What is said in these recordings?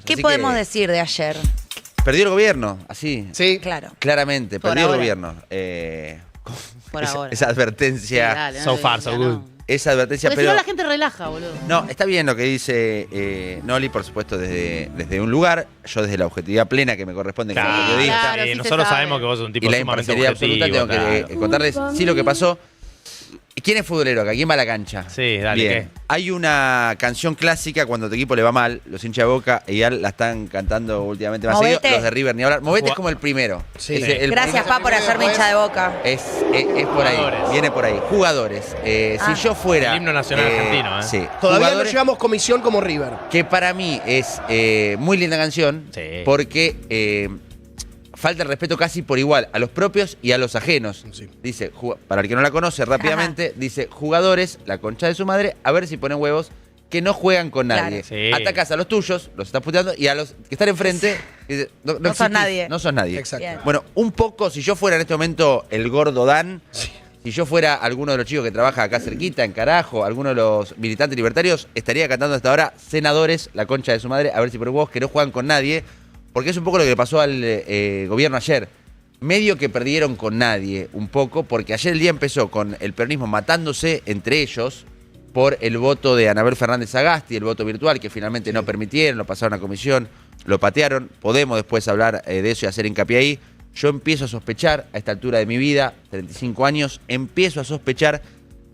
¿Qué Así podemos que decir de ayer? perdió el gobierno, así. Sí. Claro. Claramente, Por perdió el ahora. gobierno. Por ahora. Esa advertencia. Sí, dale, So no, far, so ya good. no. Esa advertencia, Porque si pero. no la gente relaja, boludo. No, está bien lo que dice Noli, por supuesto, desde un lugar. Yo desde la objetividad plena que me corresponde como Claro, periodista. Claro, sí se nosotros sabe. sabemos que vos sos un tipo Y la sumamente imparcialidad objetivo. absoluta tengo que claro. contarles sí lo que pasó. ¿Quién es futbolero acá? ¿Quién va a la cancha? Sí, dale, Bien. Hay una canción clásica cuando a tu equipo le va mal, los hinchas de Boca, y ya la están cantando últimamente más seguido, Movete. los de River ni hablar. Movete es como el primero. Sí. Es el Gracias, primero. Pa, por hacerme hincha de Boca. Es por ahí, Jugadores. viene por ahí. Jugadores. Si yo fuera... El himno nacional argentino, ¿eh? Sí. Todavía Jugadores no llevamos comisión como River. que para mí es muy linda canción, Sí. porque falta el respeto casi por igual a los propios y a los ajenos. Sí. Dice, para el que no la conoce rápidamente, dice, jugadores, la concha de su madre, a ver si ponen huevos, que no juegan con nadie. Claro. Sí. Atacás a los tuyos, los estás puteando, y a los que están enfrente, dice, no sos existís, nadie. No sos nadie. Exacto. Bien. Bueno, un poco, si yo fuera en este momento el gordo Dan, si yo fuera alguno de los chicos que trabaja acá cerquita, en Carajo, alguno de los militantes libertarios, estaría cantando hasta ahora, senadores, la concha de su madre, a ver si ponen huevos, que no juegan con nadie, porque es un poco lo que le pasó al gobierno ayer. Medio que perdieron con nadie, un poco, porque ayer el día empezó con el peronismo matándose entre ellos por el voto de Anabel Fernández Sagasti, el voto virtual, que finalmente no permitieron, lo pasaron a comisión, lo patearon. Podemos después hablar de eso y hacer hincapié ahí. Yo empiezo a sospechar, a esta altura de mi vida, 35 años, empiezo a sospechar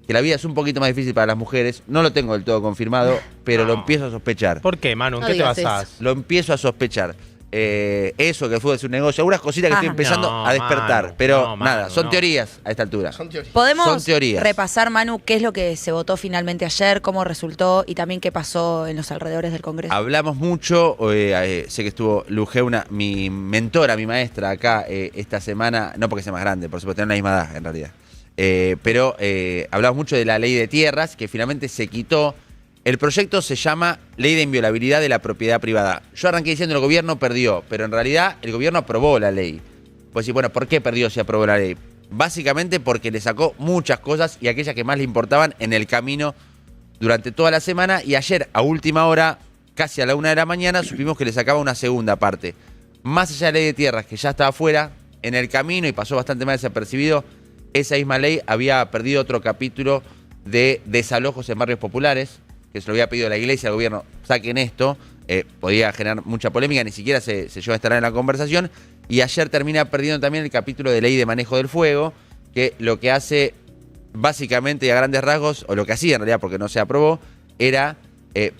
que la vida es un poquito más difícil para las mujeres. No lo tengo del todo confirmado, pero lo empiezo a sospechar. ¿Por qué, Manu? ¿En No qué te digas basás? Lo empiezo a sospechar. Eso, que el fútbol es un negocio, algunas cositas que estoy empezando No, a despertar. Manu, pero no, nada, Manu, son no. teorías a esta altura. Son teorías. ¿Podemos Son teorías. repasar, Manu, qué es lo que se votó finalmente ayer, cómo resultó y también qué pasó en los alrededores del Congreso? Hablamos mucho, sé que estuvo Lujeuna, mi mentora, mi maestra acá esta semana, no porque sea más grande, por supuesto, tiene la misma edad en realidad. Pero hablamos mucho de la ley de tierras, que finalmente se quitó. El proyecto se llama Ley de Inviolabilidad de la Propiedad Privada. Yo arranqué diciendo el gobierno perdió, pero en realidad el gobierno aprobó la ley. Pues sí, bueno, ¿por qué perdió si aprobó la ley? Básicamente porque le sacó muchas cosas y aquellas que más le importaban en el camino durante toda la semana, y ayer a última hora, casi a la 1 de la mañana, supimos que le sacaba una segunda parte. Más allá de la ley de tierras, que ya estaba fuera, en el camino y pasó bastante más desapercibido, esa misma ley había perdido otro capítulo de desalojos en barrios populares, que se lo había pedido la iglesia al gobierno, saquen esto, podía generar mucha polémica, ni siquiera se llegó a estar en la conversación, y ayer termina perdiendo también el capítulo de ley de manejo del fuego, que lo que hace básicamente y a grandes rasgos, o lo que hacía en realidad porque no se aprobó, era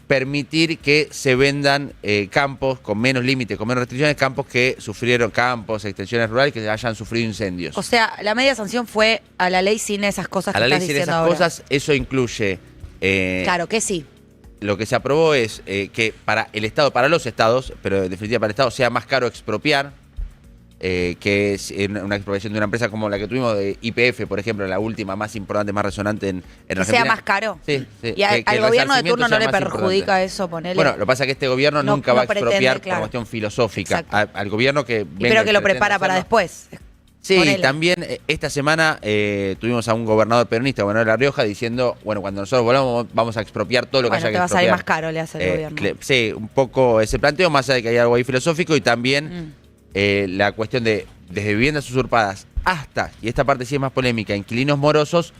permitir que se vendan campos con menos límites, con menos restricciones, campos que sufrieron, campos, extensiones rurales que hayan sufrido incendios. O sea, la media sanción fue a la ley sin esas cosas A que la ley estás sin diciendo esas ahora. cosas, eso incluye... Claro que sí. Lo que se aprobó es que para el Estado, para los Estados, pero en definitiva para el Estado, sea más caro expropiar, que es una expropiación de una empresa como la que tuvimos de YPF, por ejemplo, la última más importante, más resonante en Que Argentina. sea más caro. Sí, sí. Y al Que el gobierno de resarcimiento turno no sea le más perjudica importante. eso, ponele. Bueno, lo que pasa es que este gobierno No- nunca va a no pretende, expropiar claro. por una cuestión filosófica. Exacto. Al gobierno que venga pero y que lo pretenda prepara para hacerlo. después. Sí, Ponele. también esta semana tuvimos a un gobernador peronista, gobernador de La Rioja, diciendo, bueno, cuando nosotros volvamos vamos a expropiar todo lo que Bueno, haya que te va a salir expropiar. más caro, le hace el gobierno. Sí, un poco ese planteo, más allá de que hay algo ahí filosófico, y también la cuestión de, desde viviendas usurpadas hasta, y esta parte sí es más polémica, inquilinos morosos,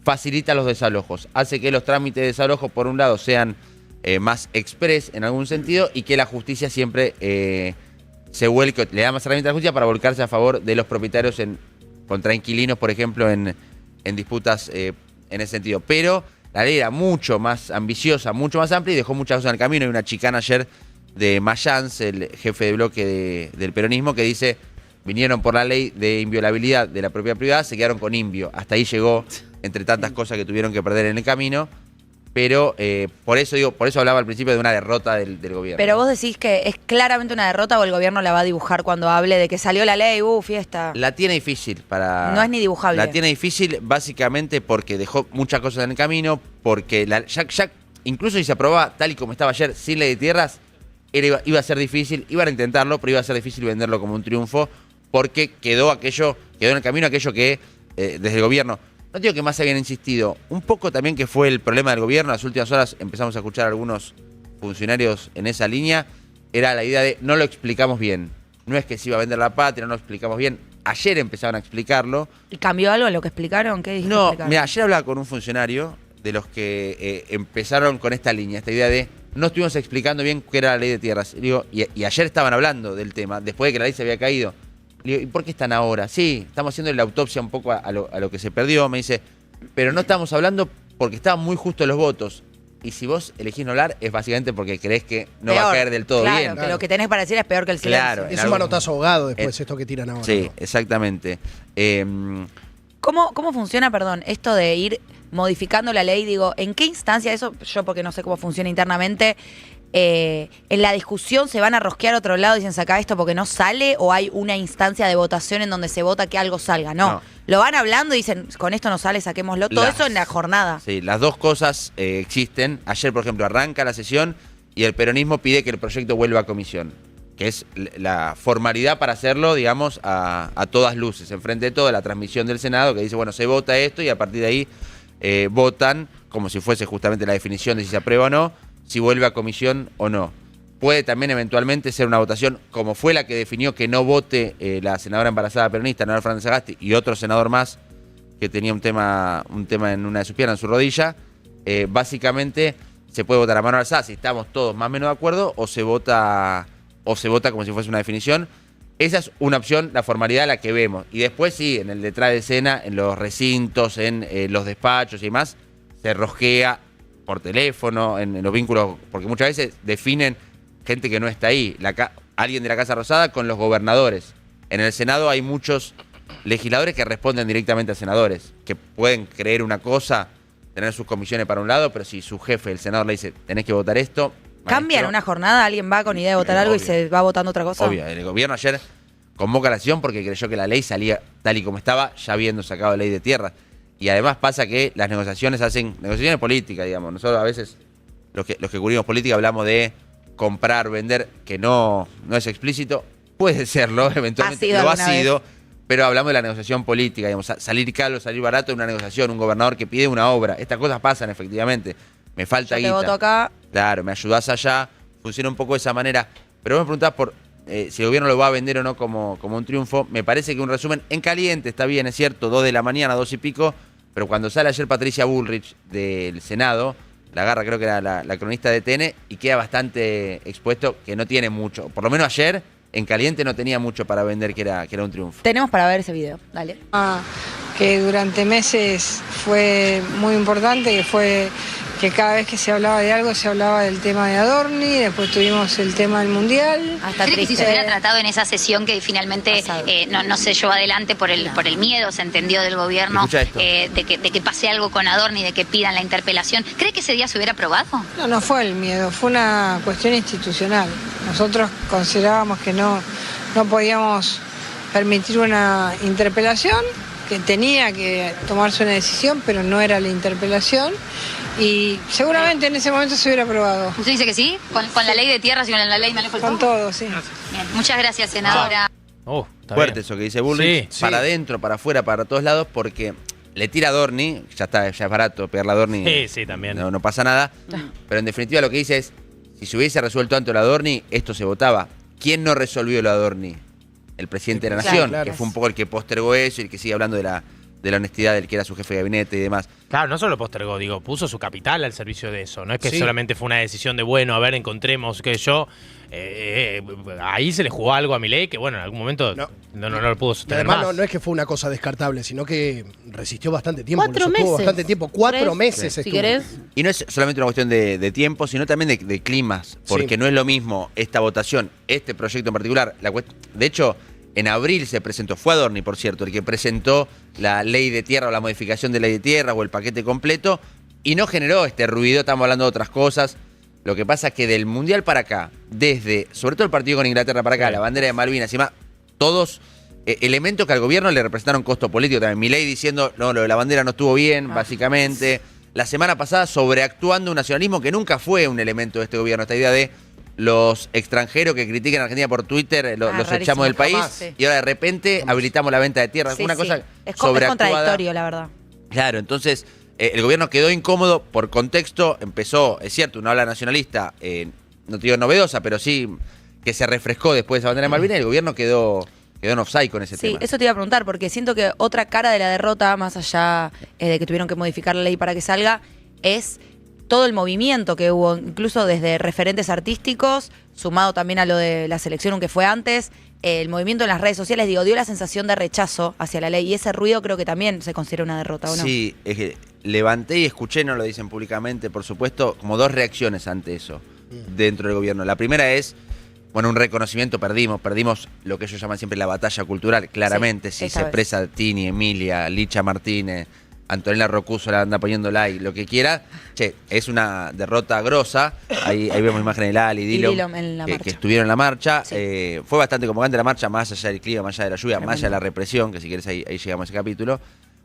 facilita los desalojos. Hace que los trámites de desalojo, por un lado, sean más express en algún sentido, y que la justicia siempre se vuelque, le da más herramientas a la justicia para volcarse a favor de los propietarios contra inquilinos, por ejemplo, en disputas en ese sentido. Pero la ley era mucho más ambiciosa, mucho más amplia, y dejó muchas cosas en el camino. Hay una chicana ayer de Mayans, el jefe de bloque del peronismo, que dice, vinieron por la ley de inviolabilidad de la propiedad privada, se quedaron con invio. Hasta ahí llegó, entre tantas cosas que tuvieron que perder en el camino. Pero por eso hablaba al principio de una derrota del gobierno. Pero vos decís que es claramente una derrota, o el gobierno la va a dibujar cuando hable de que salió la ley, fiesta. La tiene difícil para... No es ni dibujable. La tiene difícil básicamente porque dejó muchas cosas en el camino, porque ya incluso si se aprobaba tal y como estaba ayer, sin ley de tierras, iba a ser difícil, iban a intentarlo, pero iba a ser difícil venderlo como un triunfo, porque quedó en el camino aquello que desde el gobierno... No digo que más habían insistido, un poco también que fue el problema del gobierno. En las últimas horas empezamos a escuchar a algunos funcionarios en esa línea, era la idea de no lo explicamos bien. No es que se iba a vender la patria, no lo explicamos bien. Ayer empezaron a explicarlo. ¿Y cambió algo en lo que explicaron? ¿Qué dijiste? No, mira, ayer hablaba con un funcionario de los que empezaron con esta línea, esta idea de no estuvimos explicando bien qué era la ley de tierras. Digo, y ayer estaban hablando del tema, después de que la ley se había caído. Le digo, ¿y por qué están ahora? Sí, estamos haciendo la autopsia un poco a lo que se perdió. Me dice, pero no estamos hablando porque estaban muy justos los votos. Y si vos elegís no hablar, es básicamente porque creés que no va a caer del todo bien. Que lo que tenés para decir es peor que el silencio. Claro. Es un manotazo ahogado después esto que tiran ahora. Sí, ¿no? exactamente. ¿Cómo funciona, perdón, esto de ir modificando la ley? Digo, ¿en qué instancia eso? Yo porque no sé cómo funciona internamente. ¿En la discusión se van a rosquear a otro lado y dicen saca esto porque no sale? ¿O hay una instancia de votación en donde se vota que algo salga? No. Lo van hablando y dicen, con esto no sale, saquémoslo. Todo eso en la jornada. Sí, las dos cosas existen. Ayer, por ejemplo, arranca la sesión y el peronismo pide que el proyecto vuelva a comisión, que es la formalidad para hacerlo, digamos, a todas luces, enfrente de todo, la transmisión del Senado, que dice, bueno, se vota esto y a partir de ahí votan, como si fuese justamente la definición de si se aprueba o no, si vuelve a comisión o no. Puede también eventualmente ser una votación como fue la que definió que no vote la senadora embarazada peronista, Nora Fernández Agasti, y otro senador más que tenía un tema en una de sus piernas, en su rodilla. Básicamente se puede votar a mano alzada si estamos todos más o menos de acuerdo, o se vota como si fuese una definición. Esa es una opción, la formalidad, la que vemos. Y después sí, en el detrás de escena, en los recintos, en los despachos y demás, se rosquea por teléfono, en los vínculos, porque muchas veces definen gente que no está ahí, alguien de la Casa Rosada con los gobernadores. En el Senado hay muchos legisladores que responden directamente a senadores, que pueden creer una cosa, tener sus comisiones para un lado, pero si su jefe, el senador, le dice, tenés que votar esto... ¿Cambia en una jornada? ¿Alguien va con idea de votar algo obvio. y se va votando otra cosa? Obvio, el gobierno ayer convoca la sesión porque creyó que la ley salía tal y como estaba, ya habiendo sacado la ley de tierra. Y además pasa que las negociaciones hacen negociaciones políticas, digamos. Nosotros a veces, los que cubrimos política, hablamos de comprar, vender, que no es explícito. Puede serlo, eventualmente lo ha sido, pero hablamos de la negociación política, digamos, salir caro, salir barato en una negociación, un gobernador que pide una obra. Estas cosas pasan efectivamente. Me falta guita. Yo te voto acá. Claro, me ayudás allá. Funciona un poco de esa manera. Pero vos me preguntás por si el gobierno lo va a vender o no como un triunfo. Me parece que un resumen en caliente está bien, es cierto, 2 de la mañana, 2 y pico. Pero cuando sale ayer Patricia Bullrich del Senado, la agarra, creo que era la cronista de TN, y queda bastante expuesto que no tiene mucho. Por lo menos ayer, en caliente, no tenía mucho para vender que era un triunfo. Tenemos para ver ese video, dale. Que durante meses fue muy importante, que fue que cada vez que se hablaba de algo se hablaba del tema de Adorni, después tuvimos el tema del Mundial. ¿Cree que si se hubiera tratado en esa sesión que finalmente no se llevó adelante por el miedo, se entendió del gobierno, de que pase algo con Adorni, de que pidan la interpelación, ¿cree que ese día se hubiera aprobado? No fue el miedo, fue una cuestión institucional. Nosotros considerábamos que no podíamos permitir una interpelación, que tenía que tomarse una decisión, pero no era la interpelación. Y seguramente en ese momento se hubiera aprobado. ¿Usted dice que sí? ¿Con la ley de tierras y con la ley de manejo del Con todo, sí. Bien, muchas gracias, senadora. Fuerte eso que dice Bullrich, Sí. para adentro, para afuera, para todos lados, porque le tira a Adorni, ya es barato pegarle a Adorni. Sí, también. No pasa nada. Pero en definitiva lo que dice es, si se hubiese resuelto antes lo de Adorni, esto se votaba. ¿Quién no resolvió lo de Adorni? El presidente de la Nación, claro. que fue un poco el que postergó eso y el que sigue hablando de la honestidad del que era su jefe de gabinete y demás. Claro, no solo postergó, puso su capital al servicio de eso. No es que Sí. solamente fue una decisión de, bueno, a ver, encontremos que yo... ahí se le jugó algo a Milei que, bueno, en algún momento no lo pudo Y sostener además más. no es que fue una cosa descartable, sino que resistió bastante tiempo. 4 lo sostuvo meses. bastante tiempo. 4 3, meses si estuvo. querés. Y no es solamente una cuestión de tiempo, sino también de climas, porque Sí. no es lo mismo esta votación, este proyecto en particular. De hecho, en abril se presentó, fue Adorni, por cierto, el que presentó la ley de tierra o la modificación de ley de tierra o el paquete completo, y no generó este ruido, estamos hablando de otras cosas. Lo que pasa es que del Mundial para acá, sobre todo el partido con Inglaterra para acá, Sí. la bandera de Malvinas y más, todos elementos que al gobierno le representaron costo político también. Milei diciendo, no, lo de la bandera no estuvo bien, básicamente. La semana pasada sobreactuando un nacionalismo que nunca fue un elemento de este gobierno, esta idea de los extranjeros que critican a Argentina por Twitter, los rarísimo, echamos del país, jamás, sí. y ahora de repente habilitamos la venta de tierra. Sí, Una sí. cosa Es sobreactuada. contradictorio, la verdad. Claro, entonces el gobierno quedó incómodo por contexto, empezó, es cierto, una ola nacionalista, no te digo novedosa, pero sí que se refrescó después de esa bandera de Malvinas y el gobierno quedó en offside con ese tema. Sí, eso te iba a preguntar, porque siento que otra cara de la derrota, más allá de que tuvieron que modificar la ley para que salga, es todo el movimiento que hubo, incluso desde referentes artísticos, sumado también a lo de la selección, aunque fue antes, el movimiento en las redes sociales, dio la sensación de rechazo hacia la ley, y ese ruido creo que también se considera una derrota, ¿o no? Sí, es que levanté y escuché, no lo dicen públicamente, por supuesto, como dos reacciones ante eso dentro del gobierno. La primera es, bueno, un reconocimiento, perdimos lo que ellos llaman siempre la batalla cultural, claramente, si se expresa Tini, Emilia, Licha Martínez, Antonella Rocuso la anda poniendo like, lo que quiera. Che, es una derrota grosa. Ahí vemos imágenes de Lali y Dillom que estuvieron en la marcha. Sí. Fue bastante convocante la marcha, más allá del clima, más allá de la lluvia, más allá de la represión, que si querés ahí llegamos a ese capítulo.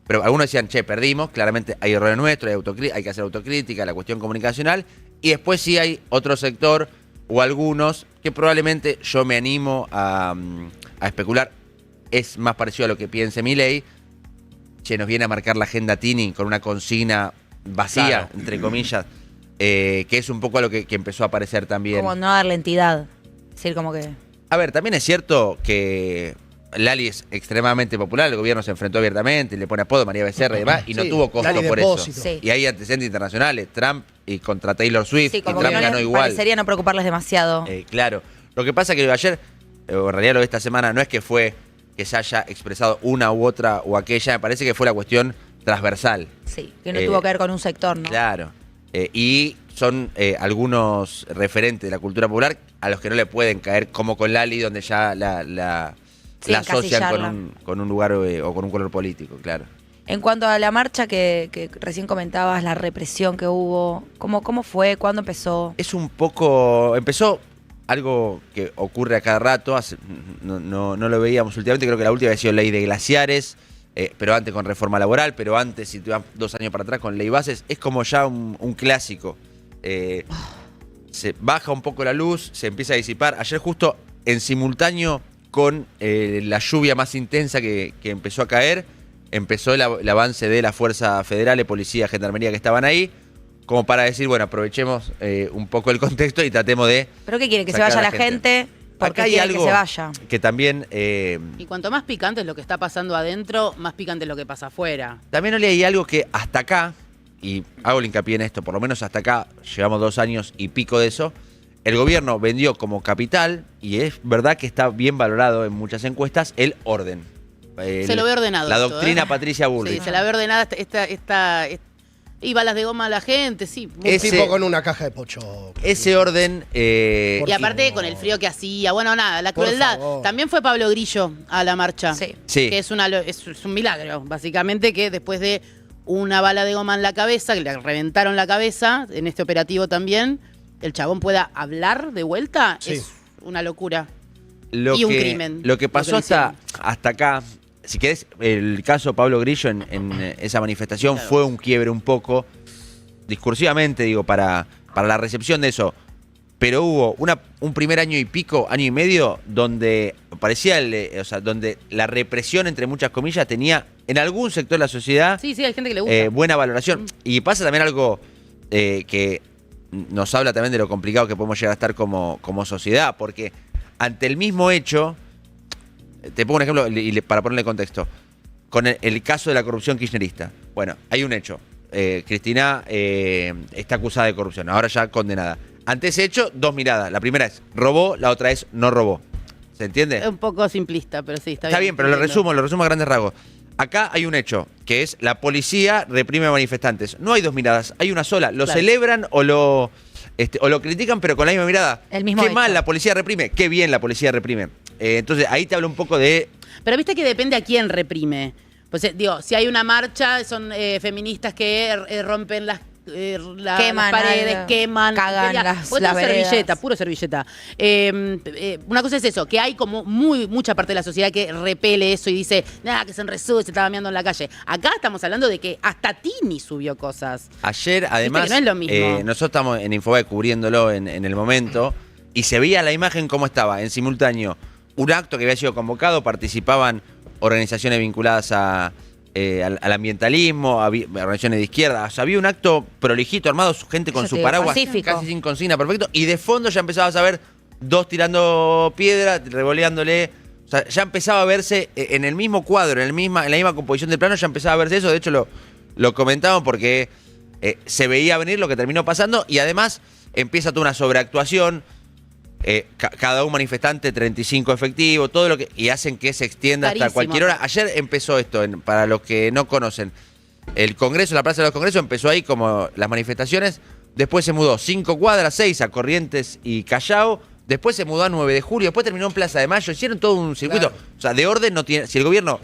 Pero algunos decían, che, perdimos, claramente hay errores nuestros, hay que hacer autocrítica, la cuestión comunicacional. Y después sí hay otro sector o algunos que probablemente yo me animo a especular, es más parecido a lo que piense Milei. Che, nos viene a marcar la agenda Tini con una consigna vacía, claro, entre comillas, que es un poco a lo que empezó a aparecer también. Como no darle entidad. Es decir, como que... A ver, también es cierto que Lali es extremadamente popular, el gobierno se enfrentó abiertamente, le pone apodo María Becerra y demás, y no tuvo costo por eso. Sí. Y hay antecedentes internacionales, Trump y contra Taylor Swift, sí, como y Trump que no ganó igual. Parecería no preocuparles demasiado. Claro. Lo que pasa es que lo de ayer, o en realidad lo de esta semana, no es que fue que se haya expresado una u otra o aquella, me parece que fue la cuestión transversal. Sí, que no tuvo que ver con un sector, ¿no? Claro. Y son algunos referentes de la cultura popular a los que no le pueden caer, como con Lali, donde ya la asocian con un lugar o con un color político, claro. En cuanto a la marcha que recién comentabas, la represión que hubo, ¿cómo fue? ¿Cuándo empezó? Es un poco... Empezó algo que ocurre a cada rato, no lo veíamos últimamente, creo que la última había sido ley de glaciares, pero antes con reforma laboral, pero antes, si te vas 2 años para atrás, con ley bases, es como ya un clásico. Se baja un poco la luz, se empieza a disipar. Ayer justo en simultáneo con la lluvia más intensa que empezó a caer, empezó el avance de la Fuerza Federal, policía, gendarmería que estaban ahí, como para decir, bueno, aprovechemos un poco el contexto y tratemos de... ¿Pero qué quiere? ¿Que se vaya la gente? Porque hay algo que se vaya. Que también... y cuanto más picante es lo que está pasando adentro, más picante es lo que pasa afuera. También hay algo que hasta acá, y hago el hincapié en esto, por lo menos hasta acá, llevamos 2 años y pico de eso, el gobierno vendió como capital, y es verdad que está bien valorado en muchas encuestas, el orden. Se lo ve ordenado. La doctrina Patricia Bullrich. Sí, se la ve ordenada y balas de goma a la gente, sí. Un tipo con una caja de pocho. Ese orden... y aparte con el frío que hacía, bueno, nada, la crueldad. También fue Pablo Grillo a la marcha. Sí. Que es un milagro, básicamente, que después de una bala de goma en la cabeza, que le reventaron la cabeza, en este operativo también, el chabón pueda hablar de vuelta, es una locura. Un crimen. Lo que pasó hasta acá... Si querés, el caso Pablo Grillo en esa manifestación fue un quiebre un poco, discursivamente, digo, para la recepción de eso. Pero hubo un primer año y pico, año y medio, donde parecía, donde la represión, entre muchas comillas, tenía en algún sector de la sociedad hay gente que le gusta. Buena valoración. Y pasa también algo que nos habla también de lo complicado que podemos llegar a estar como sociedad, porque ante el mismo hecho... Te pongo un ejemplo para ponerle contexto. Con el caso de la corrupción kirchnerista. Bueno, hay un hecho. Cristina está acusada de corrupción, ahora ya condenada. Ante ese hecho, 2 miradas. La primera es robó, la otra es no robó. ¿Se entiende? Es un poco simplista, pero sí, está bien. Está bien, pero lo resumo a grandes rasgos. Acá hay un hecho, que es la policía reprime a manifestantes. No hay 2 miradas, hay una sola. Lo celebran o lo critican, pero con la misma mirada. El mismo Qué hecho. mal la policía reprime, qué bien la policía reprime. Entonces ahí te habla un poco de... Pero viste que depende a quién reprime. Pues digo, si hay una marcha, son feministas que rompen las paredes, queman, cagan las veredas. Puro servilleta. Una cosa es eso, que hay como mucha parte de la sociedad que repele eso y dice, nada, que se enresude, se estaba meando en la calle. Acá estamos hablando de que hasta Tini subió cosas. Ayer, además, no es lo mismo. nosotros estamos en Infobae cubriéndolo en el momento, y se veía la imagen cómo estaba, en simultáneo, un acto que había sido convocado, participaban organizaciones vinculadas al ambientalismo, organizaciones de izquierda. O sea, había un acto prolijito, armado, gente con su paraguas, pacífico, casi sin consigna, perfecto. Y de fondo ya empezabas a ver 2 tirando piedra, revoleándole. O sea, ya empezaba a verse en el mismo cuadro, en la misma composición del plano, ya empezaba a verse eso. De hecho, lo comentaban porque se veía venir lo que terminó pasando y además empieza toda una sobreactuación. Cada un manifestante, 35 efectivos, todo lo que. Y hacen que se extienda hasta cualquier hora. Ayer empezó esto, para los que no conocen. El Congreso, la Plaza de los Congresos, empezó ahí como las manifestaciones. Después se mudó 5 cuadras, 6 a Corrientes y Callao. Después se mudó a 9 de julio. Después terminó en Plaza de Mayo. Hicieron todo un circuito. Claro. O sea, de orden no tiene. Si el gobierno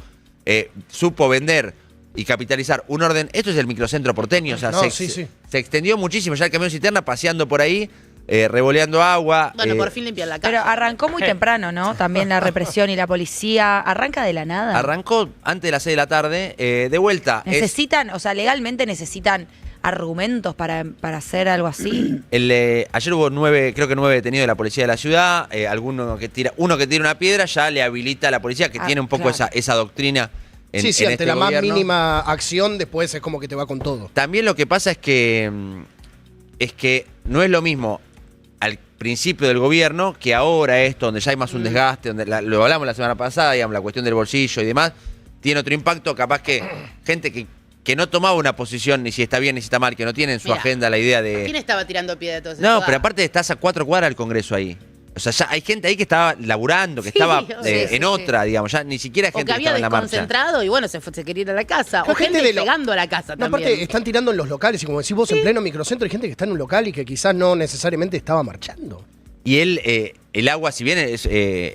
supo vender y capitalizar un orden. Esto es el microcentro porteño. O sea, se extendió muchísimo. Ya el camión cisterna paseando por ahí. Revoleando agua. Bueno, por fin limpian la casa. Pero arrancó muy temprano, ¿no? También la represión y la policía. ¿Arranca de la nada? Arrancó antes de las 6 de la tarde. De vuelta. ¿Necesitan, o sea, legalmente necesitan argumentos para hacer algo así? Ayer hubo 9 detenidos de la policía de la ciudad. Uno que tira una piedra ya le habilita a la policía, que tiene un poco esa doctrina. Ante este la gobierno. Más mínima acción, después es como que te va con todo. También lo que pasa es que no es lo mismo al principio del gobierno que ahora esto, donde ya hay más un desgaste, donde lo hablamos la semana pasada, digamos, la cuestión del bolsillo y demás, tiene otro impacto. Capaz que gente que no tomaba una posición ni si está bien ni si está mal, que no tiene en su agenda la idea de. ¿Quién estaba tirando piedra de todo eso? No, pero aparte estás a 4 cuadras del Congreso ahí. O sea, ya hay gente ahí que estaba laburando, que estaba en otra, digamos, ya ni siquiera hay gente que estaba en la marcha. Desconcentrado y bueno, se quería ir a la casa. O gente pegando a la casa también. Aparte, están tirando en los locales y como decís vos, en pleno microcentro hay gente que está en un local y que quizás no necesariamente estaba marchando. Y el agua, si bien es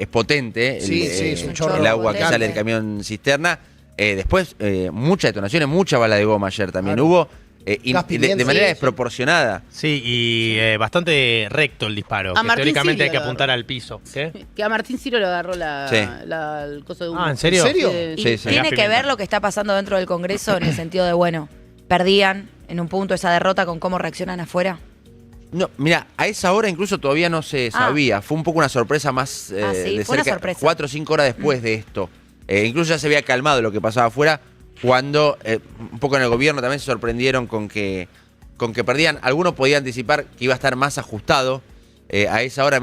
potente, es un chorro, el agua que sale del camión cisterna, después muchas detonaciones, mucha bala de goma ayer también hubo. De manera desproporcionada. Sí, y bastante recto el disparo. Que teóricamente hay que apuntar al piso. ¿Qué? Que a Martín Ciro lo agarró el coso de humo. Ah, ¿en serio? Sí. Tiene que ver lo que está pasando dentro del Congreso en el sentido de, bueno, perdían en un punto esa derrota con cómo reaccionan afuera. No, mira, a esa hora incluso todavía no se sabía. Fue un poco una sorpresa más de fue cerca, una sorpresa. 4 o 5 horas después de esto. Incluso ya se había calmado lo que pasaba afuera. Cuando un poco en el gobierno también se sorprendieron con que perdían. Algunos podían anticipar que iba a estar más ajustado. A esa hora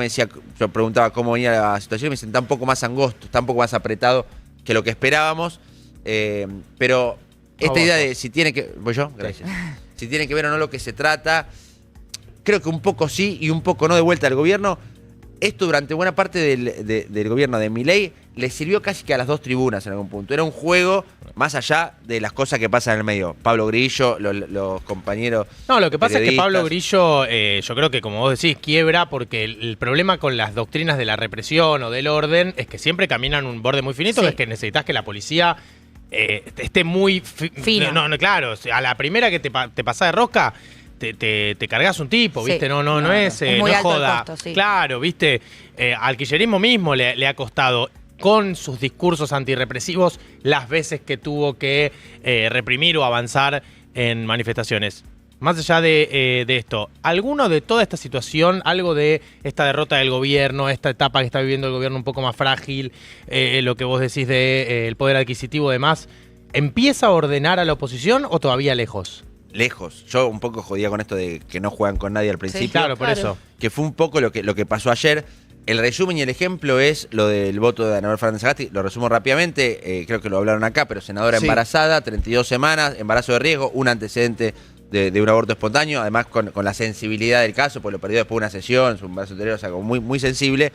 yo preguntaba cómo venía la situación y me dicen, está un poco más angosto, está un poco más apretado que lo que esperábamos. Pero esta idea de si tiene que... ¿Voy yo? Gracias. Si tiene que ver o no lo que se trata, creo que un poco sí y un poco no de vuelta al gobierno. Esto durante buena parte del gobierno de Milei le sirvió casi que a las 2 tribunas en algún punto. Era un juego más allá de las cosas que pasan en el medio. Pablo Grillo, los compañeros. No, lo que pasa es que Pablo Grillo, yo creo que como vos decís, quiebra porque el problema con las doctrinas de la represión o del orden es que siempre caminan un borde muy finito, que es que necesitas que la policía esté muy fina. No, claro, a la primera que te pasa de rosca... Te cargas un tipo, ¿viste? No es muy no alto joda. el costo, Claro, ¿viste? Al kirchnerismo mismo le ha costado, con sus discursos antirrepresivos, las veces que tuvo que reprimir o avanzar en manifestaciones. Más allá de esto, ¿alguno de toda esta situación, algo de esta derrota del gobierno, esta etapa que está viviendo el gobierno un poco más frágil, lo que vos decís del poder adquisitivo y demás, empieza a ordenar a la oposición o todavía lejos? Lejos. Yo un poco jodía con esto de que no juegan con nadie al principio. Sí, claro, por eso. Que fue un poco lo que pasó ayer. El resumen y el ejemplo es lo del voto de Anabel Fernández Sagasti. Lo resumo rápidamente. Creo que lo hablaron acá, pero senadora embarazada, 32 semanas, embarazo de riesgo, un antecedente de un aborto espontáneo, además con la sensibilidad del caso, pues lo perdió después de una sesión, su embarazo anterior, o sea, como muy, muy sensible.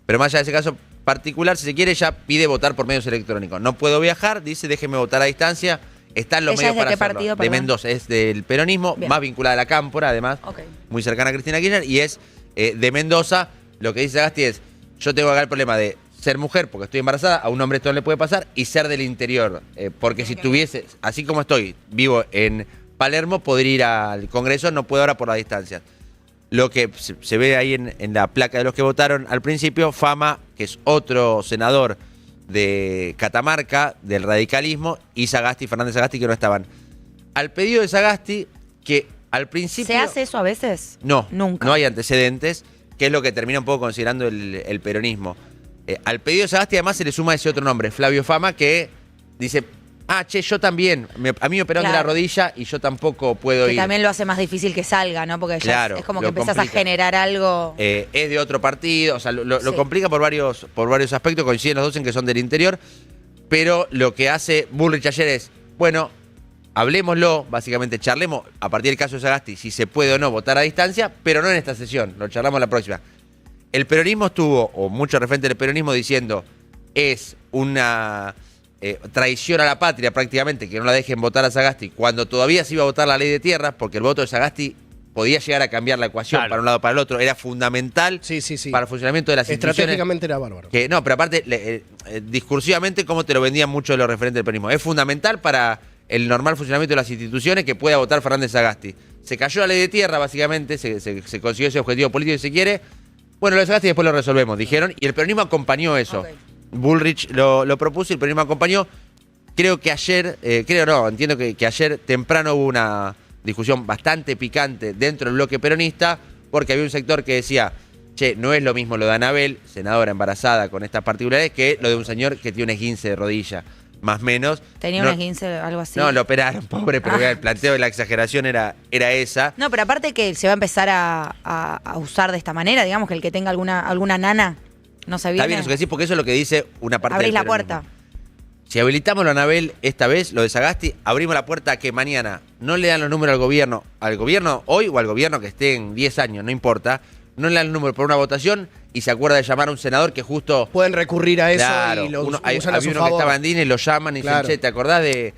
Pero más allá de ese caso particular, si se quiere, ya pide votar por medios electrónicos. No puedo viajar, dice, déjeme votar a distancia. Están los medios para hacerlo. Partido, de Mendoza, es del peronismo, más vinculada a la Cámpora, además, muy cercana a Cristina Kirchner, y es de Mendoza. Lo que dice Sagasti es, yo tengo acá el problema de ser mujer porque estoy embarazada, a un hombre esto no le puede pasar, y ser del interior, porque si tuviese, así como estoy, vivo en Palermo, podría ir al Congreso, no puedo ahora por la distancia. Lo que se ve ahí en la placa de los que votaron al principio, Fama, que es otro senador de Catamarca, del radicalismo, y Sagasti, Fernández Sagasti, que no estaban. Al pedido de Sagasti, que al principio... ¿Se hace eso a veces? No, nunca. No hay antecedentes, que es lo que termina un poco considerando el peronismo. Al pedido de Sagasti, además, se le suma ese otro nombre, Flavio Fama, que dice, Yo también. A mí me operaron de la rodilla y yo tampoco puedo ir. También lo hace más difícil que salga, ¿no? Porque ya es como que empezás a generar algo. Es de otro partido, o sea, lo complica por varios aspectos, coinciden los dos en que son del interior, pero lo que hace Bullrich ayer es, bueno, hablémoslo, básicamente charlemos a partir del caso de Sagasti, si se puede o no votar a distancia, pero no en esta sesión, lo charlamos la próxima. El peronismo estuvo, o muchos referentes del peronismo, diciendo, es una traición a la patria prácticamente, que no la dejen votar a Sagasti, cuando todavía se iba a votar la ley de tierras, porque el voto de Sagasti podía llegar a cambiar la ecuación para un lado o para el otro, era fundamental para el funcionamiento de las instituciones. Estratégicamente era bárbaro. No, pero aparte, discursivamente, como te lo vendían mucho los referentes del peronismo, es fundamental para el normal funcionamiento de las instituciones que pueda votar Fernández Sagasti. Se cayó la ley de tierra, básicamente, se consiguió ese objetivo político si se quiere. Bueno, lo de Sagasti después lo resolvemos, dijeron, y el peronismo acompañó eso. Okay. Bullrich lo propuso y el peronismo acompañó. Creo que ayer, entiendo que ayer temprano hubo una discusión bastante picante dentro del bloque peronista, porque había un sector que decía, no es lo mismo lo de Anabel, senadora embarazada con estas particularidades, que lo de un señor que tiene un esguince de rodilla, más o menos. Tenía un esguince, algo así. No, lo operaron, pobre, pero el planteo de la exageración era esa. No, pero aparte que se va a empezar a usar de esta manera, digamos que el que tenga alguna nana no se viene. Está bien eso que decís, porque eso es lo que dice una parte Abrís del la peronismo. puerta. Si habilitamos lo Anabel esta vez, lo de Sagasti, abrimos la puerta a que mañana no le dan los números al gobierno hoy o al gobierno que esté en 10 años, no importa, no le dan los números por una votación y se acuerda de llamar a un senador que justo... Pueden recurrir a eso y lo usan a su favor. Había uno que estaba en DIN y lo llaman y dicen, ¿te acordás de...?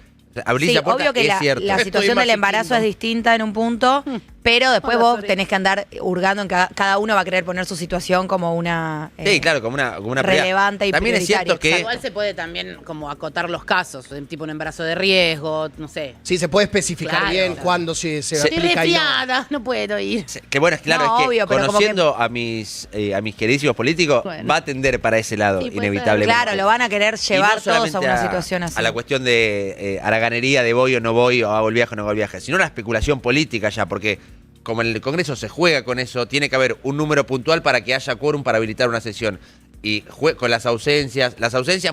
Abrís la puerta, obvio que la situación del embarazo es distinta en un punto, pero después vos tenés que andar hurgando en cada uno va a querer poner su situación como una claro, como una relevante y también es cierto que igual se puede también como acotar los casos, tipo un embarazo de riesgo, no sé. Sí, se puede especificar bien cuándo se aplica. Estoy resfriada, no puedo ir. Que bueno, es claro, es que obvio, conociendo a mis queridísimos políticos, va a tender para ese lado, inevitablemente. Claro, lo van a querer llevar todos a una situación así. A la cuestión de haraganería de voy o no voy, o hago el viaje o no hago el viaje, sino la especulación política ya, porque como en el Congreso se juega con eso, tiene que haber un número puntual para que haya quórum para habilitar una sesión. Y con las ausencias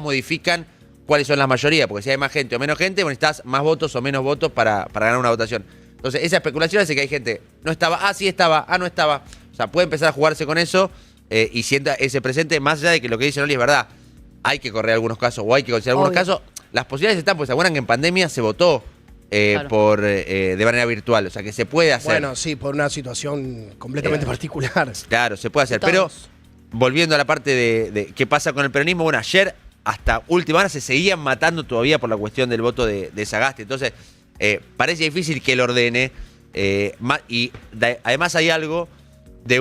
modifican cuáles son las mayorías, porque si hay más gente o menos gente, necesitas más votos o menos votos para ganar una votación. Entonces, esa especulación hace que hay gente, no estaba, sí estaba, no estaba. O sea, puede empezar a jugarse con eso y sienta ese presente, más allá de que lo que dice Noli es verdad. Hay que correr algunos casos o hay que considerar algunos casos. Las posibilidades están, pues se acuerdan que en pandemia se votó de manera virtual, o sea que se puede hacer. Bueno, sí, por una situación completamente particular. Claro, se puede hacer, pero volviendo a la parte de qué pasa con el peronismo, bueno, ayer hasta última hora se seguían matando todavía por la cuestión del voto de Sagasti, entonces parece difícil que él ordene, además hay algo de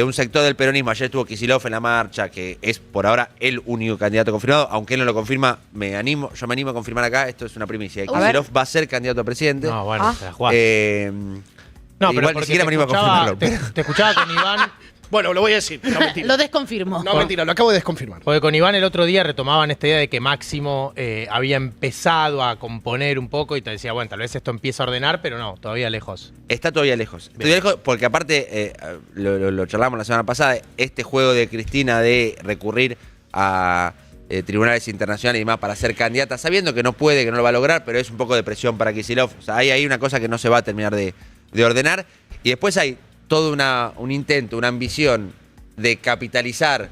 un sector del peronismo. Ayer estuvo Kicillof en la marcha, que es por ahora el único candidato confirmado, aunque él no lo confirma, yo me animo a confirmar acá, esto es una primicia. Kicillof va a ser candidato a presidente. No, bueno, se la jugás. No, igual ni siquiera me animo a confirmarlo. Te escuchaba con Iván. Bueno, lo voy a decir. No, mentira. Lo desconfirmo. No, mentira, lo acabo de desconfirmar. Porque con Iván el otro día retomaban esta idea de que Máximo había empezado a componer un poco y te decía, bueno, tal vez esto empieza a ordenar, pero no, todavía lejos. Está todavía lejos. Todavía lejos porque aparte, lo charlamos la semana pasada, este juego de Cristina de recurrir a tribunales internacionales y demás para ser candidata, sabiendo que no puede, que no lo va a lograr, pero es un poco de presión para Kicillof. O sea, hay ahí una cosa que no se va a terminar de ordenar. Y después hay todo un intento, una ambición de capitalizar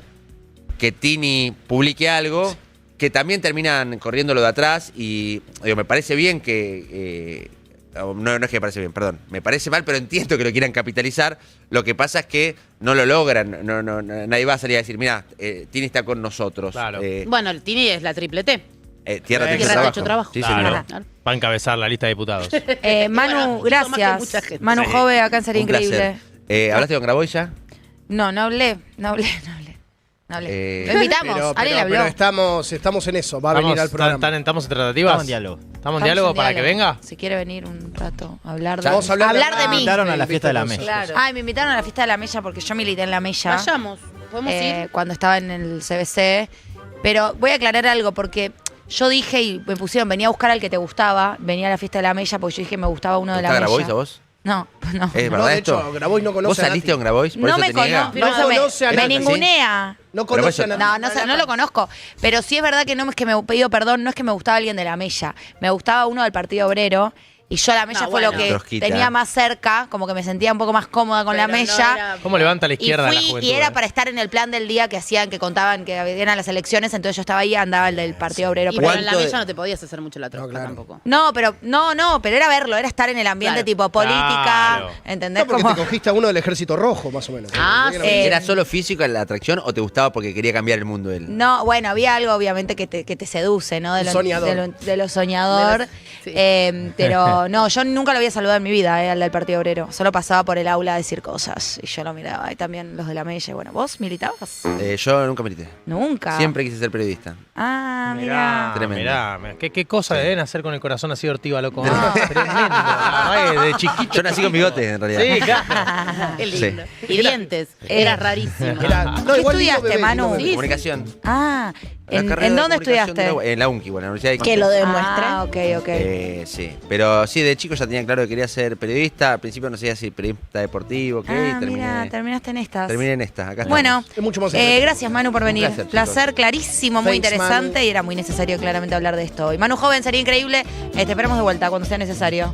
que Tini publique algo que también terminan corriéndolo de atrás y me parece bien que... no es que me parece bien, perdón. Me parece mal, pero entiendo que lo quieran capitalizar. Lo que pasa es que no lo logran. Nadie va a salir a decir, mira, Tini está con nosotros. Claro. Bueno, el Tini es la triple T. Tierra Techo Trabajo. Sí, claro. Va a encabezar la lista de diputados. Manu, gracias. Manu Jove, acá en Sería Increíble. ¿Hablaste con Graboy ya? No hablé. Lo invitamos, alguien le habló. Pero estamos en eso, va a venir al programa. ¿Estamos en tratativas? Estamos en diálogo. ¿Estamos en diálogo para que venga? Si quiere venir un rato a hablar de, Vamos a hablar de mí. Me invitaron a la fiesta de la Mella. Claro. Ay, me invitaron a la fiesta de la Mella porque yo milité en la Mella. Vayamos, podemos ir. Cuando estaba en el CBC. Pero voy a aclarar algo porque yo dije y me pusieron, venía a buscar al que te gustaba, venía a la fiesta de la Mella porque yo dije me gustaba uno de la Mella. ¿Graboy a vos? No. ¿Es verdad de esto? hecho, Grabois no conoce ¿Vos saliste con Grabois? ¿Por No eso me te niega? conozco. No conoce a Me nadie. ningunea. No conoce a nadie. No lo conozco. Pero sí es verdad que no es que me pido perdón, no es que me gustaba alguien de la Mella. Me gustaba uno del Partido Obrero. Y yo la Mella fue lo que Trotskita. tenía más cerca, como que me sentía un poco más cómoda con la Mella. ¿Cómo levanta la izquierda y la fui, juventud? y era para estar en el plan del día que hacían, que contaban que eran las elecciones, entonces yo estaba ahí, andaba el del Partido Obrero. Y pero en la Mella no te podías hacer mucho la troca tampoco. No, pero era verlo, era estar en el ambiente tipo política, Claro. ¿entendés? No, porque Como- te cogiste a uno del Ejército Rojo, más o menos. ¿Era solo físico la atracción o te gustaba porque quería cambiar el mundo él? No, bueno, había algo obviamente que te seduce, ¿no? Soñador. De lo soñador. Sí. Pero no, yo nunca lo había saludado en mi vida, al del Partido Obrero. Solo pasaba por el aula a decir cosas y yo lo miraba. Y también los de la Mella. Bueno, ¿vos militabas? Yo nunca milité. Nunca. Siempre quise ser periodista. Ah, mira. Tremendo. Mirá. ¿Qué cosa deben hacer con el corazón así Ortiva, loco? Tremendo. De chiquito. Yo nací con bigote, en realidad. Sí, claro. Qué lindo. Sí. Y dientes. Era rarísimo. Era- ¿Qué igual estudiaste, lindo bebé, Manu? lindo bebé. Comunicación. Ah, La ¿en carrera de dónde comunicación estudiaste? En la UNCI, bueno, en la Universidad de Que lo demuestre. Ah, ok. Sí, pero sí, de chico ya tenía claro que quería ser periodista. Al principio no sabía si periodista deportivo, ¿qué? Ah, mira, terminaste en estas. terminé en esta. Acá Bueno, estamos. Es mucho más gracias Manu por venir. placer, chicos. Clarísimo, muy Thanks, interesante Manu. y era muy necesario claramente hablar de esto. Y Manu Joven sería increíble. Te esperamos de vuelta cuando sea necesario.